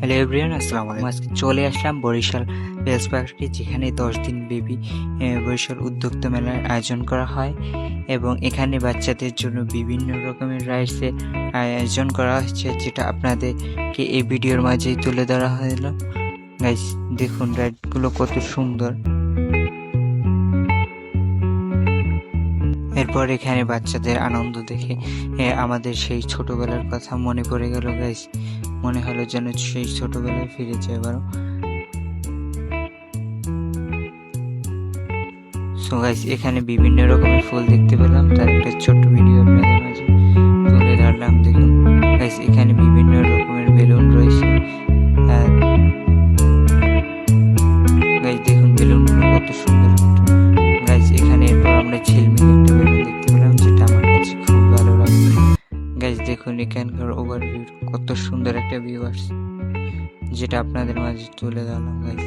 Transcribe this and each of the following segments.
Hello everyone, আসসালামু আলাইকুম। আজকে চলে আসলাম বরিশাল রেলস পার্কে, যেখানে 10 দিন ব্যাপী বরিশাল উদ্যোক্তা মেলার আয়োজন করা হয় এবং এখানে বাচ্চাদের জন্য বিভিন্ন রকমের রাইডসের আয়োজন করা হয়েছে, যেটা আপনাদেরকে এই ভিডিওর মাঝেই তুলে ধরা হলো। গাইস, দেখুন রাইডগুলো কত সুন্দর। এরপর এখানে বাচ্চাদের আনন্দ দেখে আমাদের সেই ছোটবেলার কথা মনে পড়ে গেল। গাইস, মনে হলো যেন সেই ছোটবেলায় ফিরে যায় এবারও। সো গাইস, এখানে বিভিন্ন রকমের ফুল দেখতে পেলাম, তার একটা ছোট্ট ভিডিও আপনাদের মাঝে তুলে ধরলাম। দেখুন গাইস, এখানে বিভিন্ন রকমের বেলুন রয়েছে। গাইস দেখুন বেলুনগুলো কত সুন্দর। গাইস, এখানে এরপর আমরা ঝিলমিল একটা বেলুন দেখতে পেলাম, যেটা আমার কাছে খুব ভালো লাগলো। গাইস দেখুন এখানকার ওভারভিউ কত সুন্দর একটা ভিউ আসছে, যেটা আপনাদের মাঝে তুলে ধরলাম। গাইস,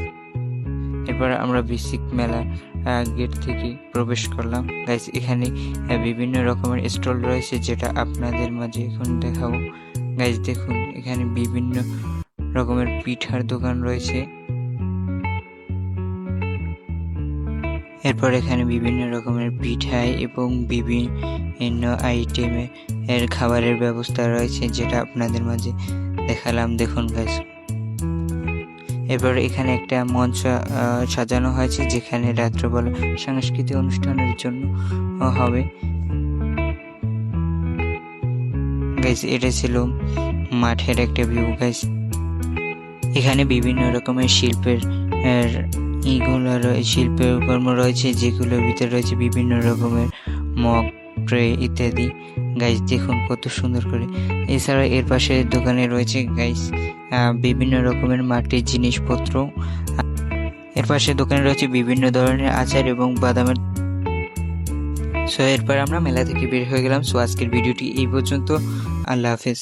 এরপর আমরা বেসিক মেলা গেট থেকে প্রবেশ করলাম। গাইস, এখানে বিভিন্ন রকমের স্টল রয়েছে, যেটা আপনাদের মাঝে এখন দেখাবো। গাইস দেখুন এখানে বিভিন্ন রকমের পিঠার দোকান রয়েছে। এরপর এখানে বিভিন্ন রকমের পিঠাই এবং বিভিন্ন আইটেমের খাবারের ব্যবস্থা রয়েছে, যেটা আপনাদের মাঝে দেখালাম। দেখুন গাইস, এরপর এখানে একটা মঞ্চ সাজানো হয়েছে, যেখানে রাত্রবেলা সাংস্কৃতিক অনুষ্ঠানের জন্য হবে। গাইস, এটা ছিল মাঠের একটা ভিউ। গাইস, এখানে বিভিন্ন রকমের শিল্পের শিল্পের কর্ম রয়েছে, যেগুলোর ভিতরে রয়েছে বিভিন্ন রকমের মগ, ট্রে ইত্যাদি। গাইস দেখুন কত সুন্দর করে। এছাড়া এর পাশে দোকানে রয়েছে গাইস বিভিন্ন রকমের মাটির জিনিসপত্র। এর পাশে দোকানে রয়েছে বিভিন্ন ধরনের আচার এবং বাদামের। সো এরপর আমরা মেলা থেকে বের হয়ে গেলাম। সো আজকের ভিডিওটি এই পর্যন্ত। আল্লাহ হাফেজ।